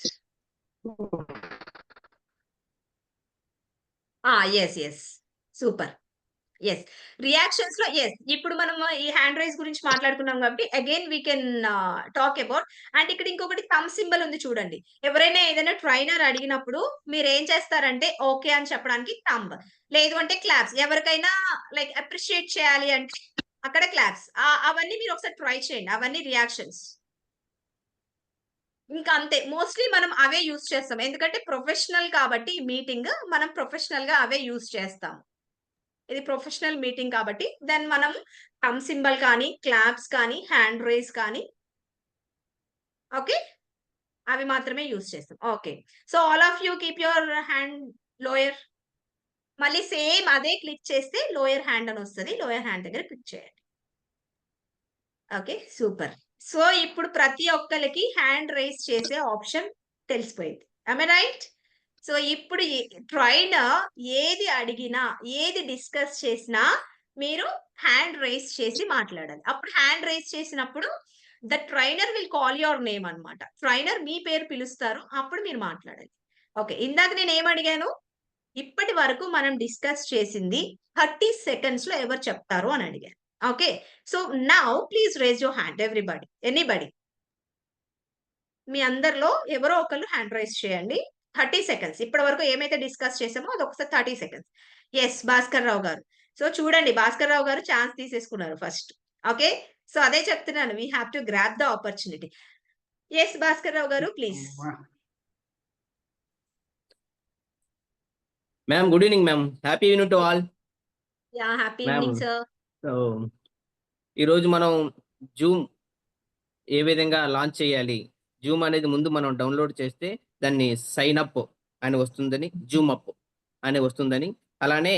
సూపర్. రియాక్షన్స్ లో ఇప్పుడు మనం ఈ హ్యాండ్ రైజ్ గురించి మాట్లాడుకున్నాం కాబట్టి again we can talk about. And ఇక్కడ ఇంకొకటి థంబ్ సింబల్ ఉంది చూడండి. ఎవరైనా ఏదైనా ట్రైనర్ అడిగినప్పుడు మీరు ఏం చేస్తారంటే ఓకే అని చెప్పడానికి థంబ్, లేదు అంటే క్లాప్స్. ఎవరికైనా లైక్ అప్రిషియేట్ చేయాలి అంటే అక్కడ క్లాప్స్. అవన్నీ మీరు ఒకసారి ట్రై చేయండి. అవన్నీ రియాక్షన్స్. ఇంకా అంతే. మోస్ట్‌లీ మనం అవే యూజ్ చేస్తాం. ఎందుకంటే ప్రొఫెషనల్ కాబట్టి ఈ మీటింగ్ మనం ప్రొఫెషనల్‌గా అవే యూజ్ చేస్తాం. ఇది ప్రొఫెషనల్ మీటింగ్ కాబట్టి దెన్ మనం థంబ్ సింబల్ కానీ క్లాప్స్ కానీ హ్యాండ్ రైజ్ కానీ ఓకే అవి మాత్రమే యూజ్ చేస్తాం. Okay. So all of you keep your hand lower. మళ్ళీ సేమ్ అదే క్లిక్ చేస్తే లోయర్ హ్యాండ్ అని వస్తది. లోయర్ హ్యాండ్ దగ్గర క్లిక్ చేయండి. ఓకే. సూపర్. సో ఇప్పుడు ప్రతి ఒక్కళ్ళకి హ్యాండ్ రైజ్ చేసే ఆప్షన్ తెలిసిపోయింది. Am I right? సో ఇప్పుడు ట్రైనర్ ఏది అడిగినా, ఏది డిస్కస్ చేసినా మీరు హ్యాండ్ రైజ్ చేసి మాట్లాడాలి. అప్పుడు హ్యాండ్ రైజ్ చేసినప్పుడు the trainer will call your name అన్నమాట. ట్రైనర్ మీ పేరు పిలుస్తారు. అప్పుడు మీరు మాట్లాడాలి. ఓకే. ఇందాక నేను ఏం అడిగాను? ఇప్పటి వరకు మనం డిస్కస్ చేసింది 30 సెకండ్స్ లో ఎవరు చెప్తారు అని అడిగాను. Okay. So now please raise your hand everybody. Anybody. మీ అందరిలో ఎవరో ఒకళ్ళు హ్యాండ్ రైజ్ చేయండి. 30 సెకండ్స్. ఇప్పటి వరకు ఏమైతే డిస్కస్ చేసామో అది ఒకసారి 30 సెకండ్స్. ఎస్ భాస్కర్ రావు గారు. సో చూడండి భాస్కర్ రావు గారు ఛాన్స్ తీసేసుకున్నారు ఫస్ట్. ఓకే. సో అదే చెప్తున్నాను. We have to grab the opportunity. Yes Bhaskar Rao గారు please. Ma'am good evening ma'am. Happy evening to all. Yeah happy Ma'am. Evening sir. So ఈరోజు మనం జూమ్ ఏ విధంగా లాంచ్ చేయాలి, జూమ్ అనేది ముందు మనం డౌన్లోడ్ చేస్తే దాన్ని సైన్ అప్ అని వస్తుందని, జూమ్ అప్ అని వస్తుందని, అలానే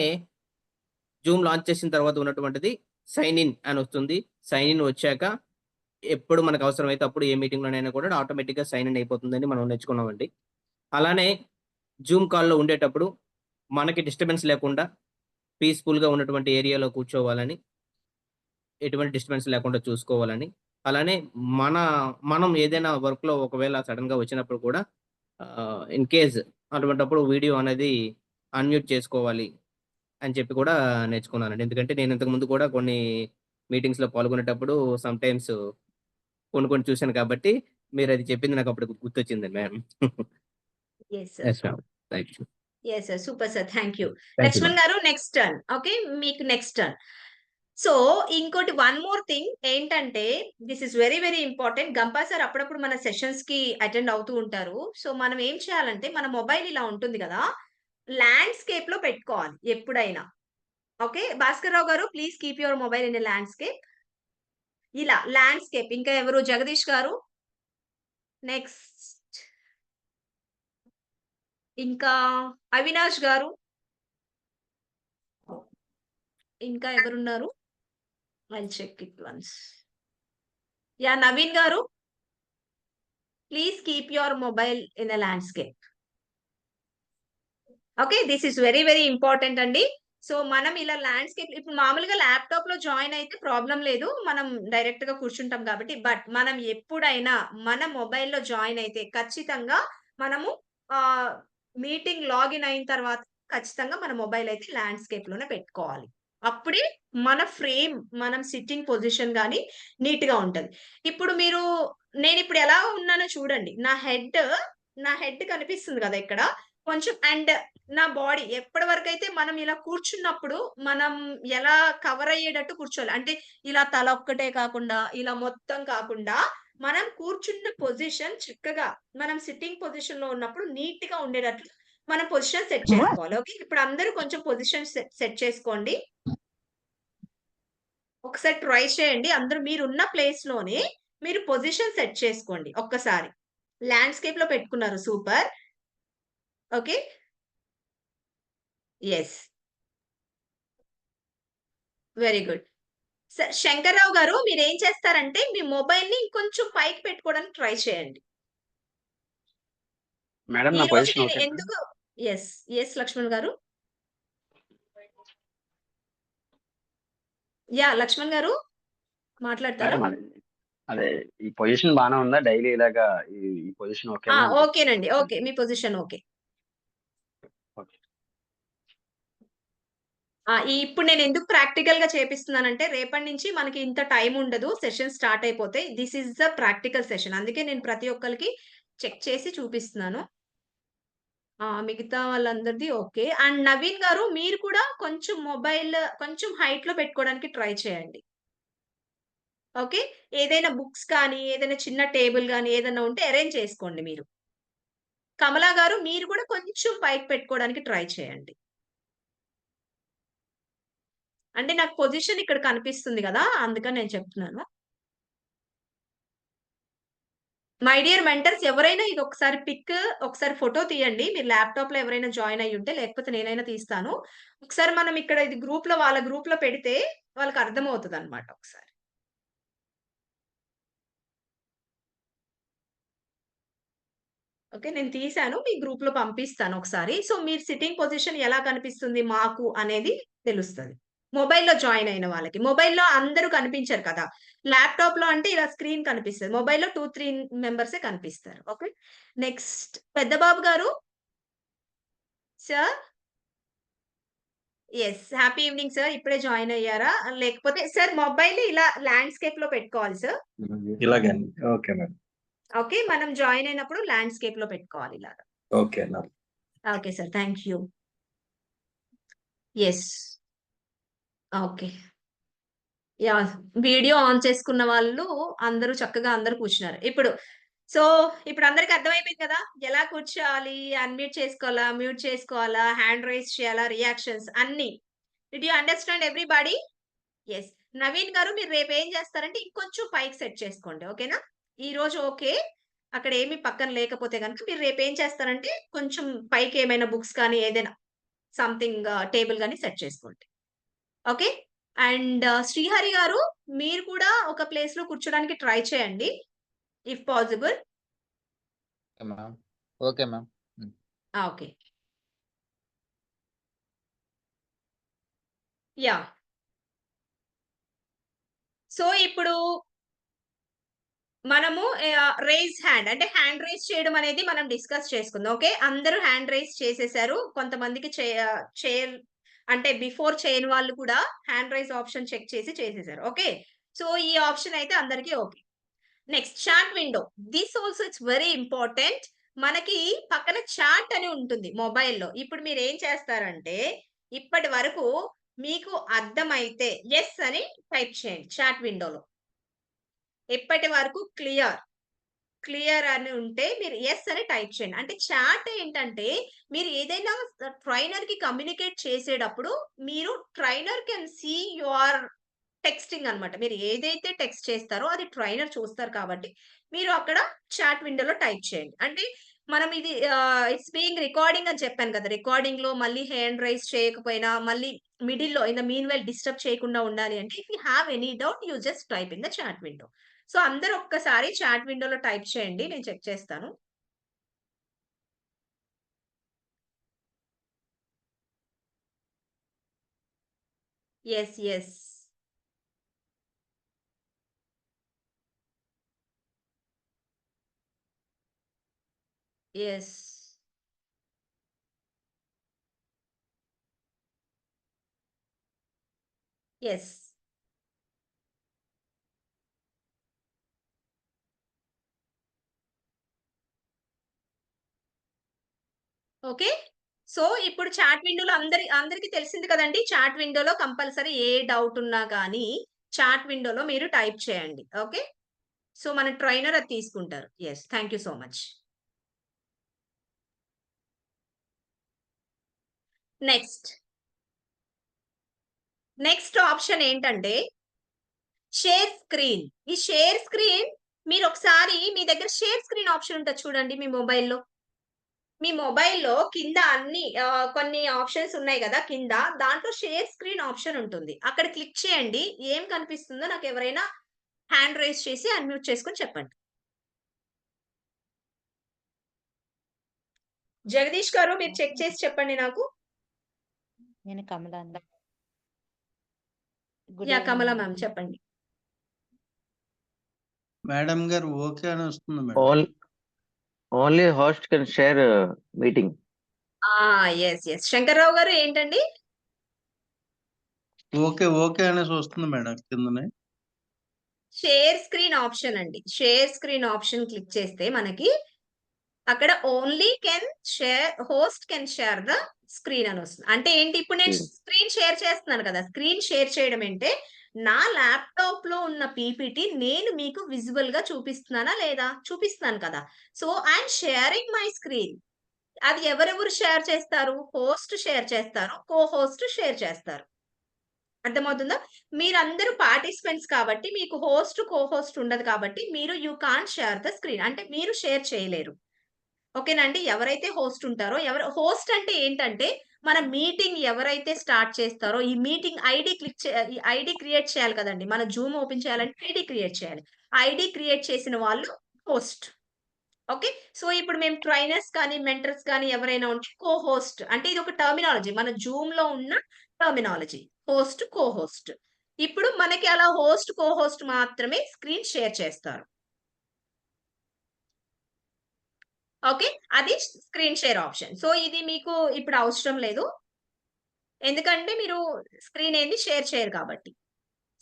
జూమ్ లాంచ్ చేసిన తర్వాత ఉన్నటువంటిది సైన్ ఇన్ అని వస్తుంది. సైన్ ఇన్ వచ్చాక ఎప్పుడు మనకు అవసరమైతే అప్పుడు ఏ మీటింగ్లోనైనా కూడా ఆటోమేటిక్గా సైన్ ఇన్ అయిపోతుందని మనం నేర్చుకున్నామండి. అలానే జూమ్ కాల్లో ఉండేటప్పుడు మనకి డిస్టర్బెన్స్ లేకుండా పీస్ఫుల్గా ఉన్నటువంటి ఏరియాలో కూర్చోవాలని, ఎటువంటి డిస్టర్బెన్స్ లేకుండా చూసుకోవాలని, అలానే మనం ఏదైనా వర్క్లో ఒకవేళ సడన్గా వచ్చినప్పుడు కూడా ఇన్ కేస్ అటువంటిప్పుడు వీడియో అనేది అన్మ్యూట్ చేసుకోవాలి అని చెప్పి కూడా నేర్చుకున్నానండి. ఎందుకంటే నేను ఇంతకుముందు కూడా కొన్ని మీటింగ్స్లో పాల్గొనేటప్పుడు సమ్ టైమ్స్ కొన్ని చూశాను కాబట్టి మీరు అది చెప్పింది నాకు అప్పుడు గుర్తొచ్చింది ma'am. Yes sir. Yes ma'am. Thank you. Yes sir. Super sir. Thank you. Thank you Lakshman గారు నెక్స్ట్ టర్న్. ఓకే. మీకు నెక్స్ట్ టర్న్. సో ఇంకోటి వన్ మోర్ థింగ్ ఏంటంటే this is very very important. Gampa sir అప్పుడప్పుడు మన సెషన్స్ కి attend అవుతూ ఉంటారు. So మనం ఏం చేయాలంటే మన మొబైల్ ఇలా ఉంటుంది కదా, ల్యాండ్స్కేప్ లో పెట్టుకోవాలి ఎప్పుడైనా. ఓకే. భాస్కర్ రావు గారు please keep your mobile in landscape. ఇలా ల్యాండ్స్కేప్. ఇంకా ఎవరు? జగదీష్ గారు నెక్స్ట్. ఇంకా అవినాష్ గారు. ఇంకా ఎవరున్నారు? I'll check it once. Yeah, Naveen garu. Please keep your mobile in a landscape. Okay, this is very very important అండి. సో మనం ఇలా ల్యాండ్స్కేప్ ఇప్పుడు మామూలుగా ల్యాప్టాప్ లో జాయిన్ అయితే ప్రాబ్లం లేదు, మనం డైరెక్ట్ గా కూర్చుంటాం కాబట్టి. బట్ మనం ఎప్పుడైనా మన మొబైల్లో జాయిన్ అయితే ఖచ్చితంగా మనము మీటింగ్ లాగిన్ అయిన తర్వాత ఖచ్చితంగా మన మొబైల్ అయితే ల్యాండ్స్కేప్ లోనే పెట్టుకోవాలి. అప్పుడే మన ఫ్రేమ్, మనం సిట్టింగ్ పొజిషన్ గానీ నీట్ గా ఉంటది. ఇప్పుడు నేను ఇప్పుడు ఎలా ఉన్నానో చూడండి. నా హెడ్ కనిపిస్తుంది కదా ఇక్కడ కొంచెం. అండ్ నా బాడీ ఎప్పటి వరకు అయితే మనం ఇలా కూర్చున్నప్పుడు మనం ఎలా కవర్ అయ్యేటట్టు కూర్చోవాలి అంటే ఇలా తల ఒక్కటే కాకుండా ఇలా మొత్తం కాకుండా మనం కూర్చున్న పొజిషన్ చక్కగా మనం సిట్టింగ్ పొజిషన్ లో ఉన్నప్పుడు నీట్ గా ఉండేటట్లు మనం పొజిషన్ సెట్ చేసుకోవాలి. ఓకే. ఇప్పుడు అందరూ కొంచెం పొజిషన్ సెట్ చేసుకోండి. ఒకసారి ట్రై చేయండి. అందరూ మీరున్న ప్లేస్ లోనే మీరు పొజిషన్ సెట్ చేసుకోండి ఒక్కసారి. ల్యాండ్స్కేప్ లో పెట్టుకున్నారు. Super. Okay. Yes. Very good. Sir Shankar Rao గారు మీరు ఏం చేస్తారంటే మీ మొబైల్ ని ఇంకొంచెం పైకి పెట్టుకోవడానికి ట్రై చేయండి. మేడం ఈ నా రోజు పొజిషన్ నేను ఓకే ఎందుకు ఎస్ లక్ష్మణ్ గారు. యా లక్ష్మణ్ గారు మాట్లాడతారా? మేడం అదే ఈ పొజిషన్ బాగానే ఉందా? డైలీ ఇలాగా ఈ పొజిషన్ ఓకే? ఓకేనండి. ఓకే. మీ పొజిషన్ ఓకే. ఇప్పుడు నేను ఎందుకు ప్రాక్టికల్ గా చేపిస్తున్నానంటే రేపటి నుంచి మనకి ఇంత టైం ఉండదు, సెషన్ స్టార్ట్ అయిపోతాయి. This is the practical session. అందుకే నేను ప్రతి ఒక్కరికి చెక్ చేసి చూపిస్తున్నాను. మిగతా వాళ్ళందరిది ఓకే. అండ్ నవీన్ గారు మీరు కూడా కొంచెం మొబైల్ కొంచెం హైట్ లో పెట్టుకోవడానికి ట్రై చేయండి. ఓకే. ఏదైనా బుక్స్ కానీ ఏదైనా చిన్న టేబుల్ కానీ ఏదైనా ఉంటే అరేంజ్ చేసుకోండి మీరు. కమలా గారు మీరు కూడా కొంచెం పైకి పెట్టుకోవడానికి ట్రై చేయండి. అంటే నాకు పొజిషన్ ఇక్కడ కనిపిస్తుంది కదా, అందుకని నేను చెప్తున్నాను. మై డియర్ మెంటర్స్, ఎవరైనా ఇది ఒకసారి ఫోటో తీయండి. మీరు ల్యాప్టాప్ లో ఎవరైనా జాయిన్ అయ్యి ఉంటే, లేకపోతే నేనైనా తీస్తాను. ఒకసారి మనం ఇక్కడ ఇది వాళ్ళ గ్రూప్ లో పెడితే వాళ్ళకి అర్థమవుతుంది అనమాట. ఒకసారి ఓకే, నేను తీసాను, మీ గ్రూప్ లో పంపిస్తాను ఒకసారి. సో మీరు సిట్టింగ్ పొజిషన్ ఎలా కనిపిస్తుంది మాకు అనేది తెలుస్తుంది. మొబైల్లో జాయిన్ అయిన వాళ్ళకి మొబైల్లో అందరూ కనిపించరు కదా, ల్యాప్టాప్ లో అంటే ఇలా స్క్రీన్ కనిపిస్తుంది, మొబైల్లో 2-3 మెంబర్సే కనిపిస్తారు. ఓకే, నెక్స్ట్ పెద్ద బాబు గారు. Sir, yes, happy evening sir. ఇప్పుడే జాయిన్ అయ్యారా? లేకపోతే సార్ మొబైల్ ఇలా ల్యాండ్స్కేప్ లో పెట్టుకోవాలి సార్. ఇలాగే ఓకే మేడం. ఓకే, మనం జాయిన్ అయినప్పుడు ల్యాండ్స్కేప్ లో పెట్టుకోవాలి ఇలాగా. Okay madam. Okay sir, thank you. Yes, okay. Yeah, video on చేసుకున్న వాళ్ళు అందరూ చక్కగా అందరూ కూర్చున్నారు. ఇప్పుడు అందరికి అర్థమైపోయింది కదా, ఎలా కూర్చోవాలి, అన్మ్యూట్ చేసుకోవాలా, మ్యూట్ చేసుకోవాలా, హ్యాండ్ రైజ్ చేయాలా, రియాక్షన్స్ అన్ని. Did you understand everybody? Yes. Naveen గారు, మీరు రేపు ఏం చేస్తారంటే ఇంకొంచెం పైకి సెట్ చేసుకోండి. ఓకేనా? ఈ రోజు ఓకే, అక్కడ ఏమి పక్కన లేకపోతే కనుక మీరు రేపు ఏం చేస్తారంటే కొంచెం పైకి ఏమైనా బుక్స్ కానీ ఏదైనా సంథింగ్ టేబుల్ కానీ సెట్ చేసుకోండి. ఓకే. అండ్ శ్రీహరి గారు, మీరు కూడా ఒక ప్లేస్ లో కూర్చోడానికి ట్రై చేయండి if possible. Okay ma'am. Okay, yeah. So ఇప్పుడు మనము రైజ్ హ్యాండ్ అంటే హ్యాండ్ రైజ్ చేయడం అనేది మనం డిస్కస్ చేసుకుందాం. ఓకే, అందరూ హ్యాండ్ రైజ్ చేసేసారు. కొంతమందికి చైర్ అంటే బిఫోర్ చేయని వాళ్ళు కూడా హ్యాండ్ రైజ్ ఆప్షన్ చెక్ చేసి చేసేసారు. ఓకే, సో ఈ ఆప్షన్ అయితే అందరికీ okay. Next chat window, this also it's very important. మనకి పక్కన చాట్ అని ఉంటుంది మొబైల్లో. ఇప్పుడు మీరు ఏం చేస్తారంటే ఇప్పటి వరకు మీకు అర్థమైతే ఎస్ అని టైప్ చేయండి చాట్ విండోలో. ఇప్పటి వరకు క్లియర్ అని ఉంటే మీరు ఎస్ అని టైప్ చేయండి. అంటే చాట్ ఏంటంటే మీరు ఏదైనా ట్రైనర్ కి కమ్యూనికేట్ చేసేటప్పుడు మీరు trainer can see your texting అన్నమాట. మీరు ఏదైతే టెక్స్ట్ చేస్తారో అది ట్రైనర్ చూస్తారు కాబట్టి మీరు అక్కడ చాట్ విండోలో టైప్ చేయండి. అంటే మనం ఇది ఇట్స్ బీయింగ్ రికార్డింగ్ అని చెప్పాను కదా, రికార్డింగ్ లో మళ్ళీ హ్యాండ్ రైజ్ చేయకపోయినా మళ్ళీ మిడిల్ లో in the meanwhile disturb చేయకుండా ఉండాలి అంటే if you have any doubt you just type in the chat window. So అందరూ ఒక్కసారి చాట్ విండోలో టైప్ చేయండి, నేను చెక్ చేస్తాను. Yes yes, yes, yes. Okay, so ఇప్పుడు చాట్ విండోలో అందరికి తెలిసింది కదండి. చాట్ విండోలో కంపల్సరీ ఏ డౌట్ ఉన్నా కానీ చాట్ విండోలో మీరు టైప్ చేయండి. ఓకే, సో మన ట్రైనర్ అది తీసుకుంటారు. Yes, thank you so much. Next option ఏంటంటే షేర్ స్క్రీన్. ఈ షేర్ స్క్రీన్ మీరు ఒకసారి మీ దగ్గర షేర్ స్క్రీన్ ఆప్షన్ ఉంటుంది చూడండి మీ మొబైల్లో. మీ మొబైల్లో కింద అన్ని కొన్ని ఆప్షన్స్ ఉన్నాయి కదా కింద, దాంట్లో షేర్ స్క్రీన్ ఆప్షన్ ఉంటుంది. అక్కడ క్లిక్ చేయండి. ఏం కనిపిస్తుందో నాకు ఎవరైనా హ్యాండ్ రైజ్ చేసి అన్మ్యూట్ చేసుకొని చెప్పండి. జగదీష్ గారు, మీరు చెక్ చేసి చెప్పండి నాకు. నేను కమలాన్ని. యా, కమలా మ్యామ్ చెప్పండి. మేడం గారు ఓకే అని వస్తుంది madam. Only host can share meeting. Yes yes, Shankar Rao గారు ఏంటండి? ఓకే అనేసి వస్తుంది మేడం కిందనే. షేర్ స్క్రీన్ ఆప్షన్ అండి. షేర్ స్క్రీన్ ఆప్షన్ క్లిక్ చేస్తే మనకి అక్కడ only host can share the screen అని వస్తుంది. అంటే ఏంటి, ఇప్పుడు నేను స్క్రీన్ షేర్ చేస్తున్నాను కదా, స్క్రీన్ షేర్ చేయడం అంటే నా ల్యాప్టాప్ లో ఉన్న పీపీటీ నేను మీకు విజువల్ గా చూపిస్తున్నానా లేదా? చూపిస్తున్నాను కదా. So I'm sharing my screen. అది ఎవరెవరు షేర్ చేస్తారు? హోస్ట్ షేర్ చేస్తారు, కో హోస్ట్ షేర్ చేస్తారు. అర్థమవుతుందా? మీరందరూ పార్టిసిపెంట్స్ కాబట్టి మీకు హోస్ట్, కో హోస్ట్ ఉండదు కాబట్టి you can't share the screen. అంటే మీరు షేర్ చేయలేరు. ఓకేనండి. ఎవరైతే హోస్ట్ ఉంటారో హోస్ట్ అంటే ఏంటంటే మన మీటింగ్ ఎవరైతే స్టార్ట్ చేస్తారో ఈ మీటింగ్ ఈ ఐడి క్రియేట్ చేయాలి కదండీ. మన జూమ్ ఓపెన్ చేయాలంటే ఐడి క్రియేట్ చేయాలి. ఐడి క్రియేట్ చేసిన వాళ్ళు హోస్ట్. ఓకే. సో ఇప్పుడు మేము ట్రైనర్స్ కానీ, మెంటర్స్ కానీ ఎవరైనా ఉంటే కో హోస్ట్. అంటే ఇది ఒక టర్మినాలజీ. మన జూమ్‌లో ఉన్న టర్మినాలజీ. Host, co host. ఇప్పుడు మనకి అలా హోస్ట్, కో హోస్ట్ మాత్రమే స్క్రీన్ షేర్ చేస్తారు. ఓకే. అది స్క్రీన్ షేర్ ఆప్షన్. సో ఇది మీకు ఇప్పుడు అవసరం లేదు. ఎందుకంటే మీరు స్క్రీన్ ఏంది షేర్ చేయరు కాబట్టి.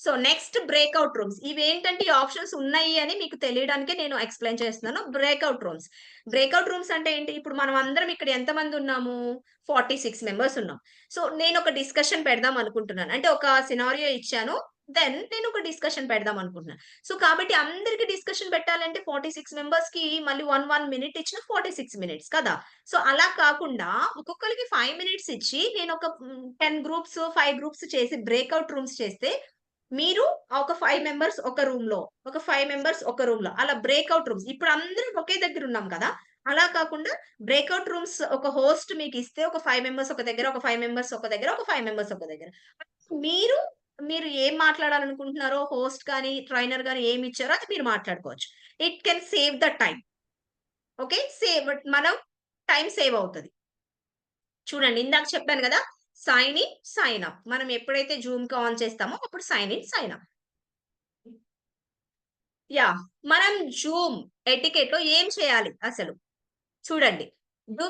So next breakout rooms. ఇవేంటంటే ఈ ఆప్షన్స్ ఉన్నాయి అని మీకు తెలియడానికే నేను ఎక్స్‌ప్లెయిన్ చేస్తున్నాను. Breakout rooms. బ్రేక్అవుట్ రూమ్స్ అంటే ఏంటి? ఇప్పుడు మనం అందరం ఇక్కడ ఎంతమంది ఉన్నాము? 46 మెంబర్స్ ఉన్నాం. సో నేను ఒక డిస్కషన్ పెడదాం అనుకుంటున్నాను. అంటే ఒక సినారియో ఇచ్చాను. నేను ఒక డిస్కషన్ పెడదాం అనుకుంటున్నాను. సో కాబట్టి అందరికి డిస్కషన్ పెట్టాలంటే 46 మెంబర్స్‌కి మళ్ళీ 1 మినిట్ ఇచ్చినా 46 మినిట్స్ కదా! సో అలా కాకుండా ఒక్కొక్కళ్ళకి 5 మినిట్స్ ఇచ్చి నేను ఒక 10 గ్రూప్స్, 5 గ్రూప్స్ చేసి బ్రేక్అవుట్ రూమ్స్ చేస్తే మీరు ఒక 5 మెంబర్స్ ఒక రూమ్‌లో, ఒక 5 మెంబర్స్ ఒక రూమ్‌లో అలా బ్రేక్అవుట్ రూమ్స్. ఇప్పుడు అందరం ఒకే దగ్గర ఉన్నాం కదా! అలా కాకుండా బ్రేక్అవుట్ రూమ్స్ ఒక హోస్ట్ మీకిస్తే ఒక 5 మెంబర్స్ ఒక దగ్గర, ఒక 5 మెంబర్స్ ఒక దగ్గర, ఒక 5 మెంబర్స్ ఒక దగ్గర. మీరు, మీరు ఏం మాట్లాడాలనుకుంటున్నారో హోస్ట్ గాని, ట్రైనర్ గాని ఏమి ఇచ్చారో అది మీరు మాట్లాడుకోవచ్చు. It can save the time. Okay. మనం టైమ్ సేవ్ అవుతది. చూడండి ఇందాక చెప్పాను గదా! Sign in, sign up. మనం ఎప్పుడైతే జూమ్‌కి ఆన్ చేస్తామో అప్పుడు sign in, sign up. Yeah! మనం జూమ్ ఎటికెట్‌లో ఏం చేయాలి అసలు? చూడండి. డూ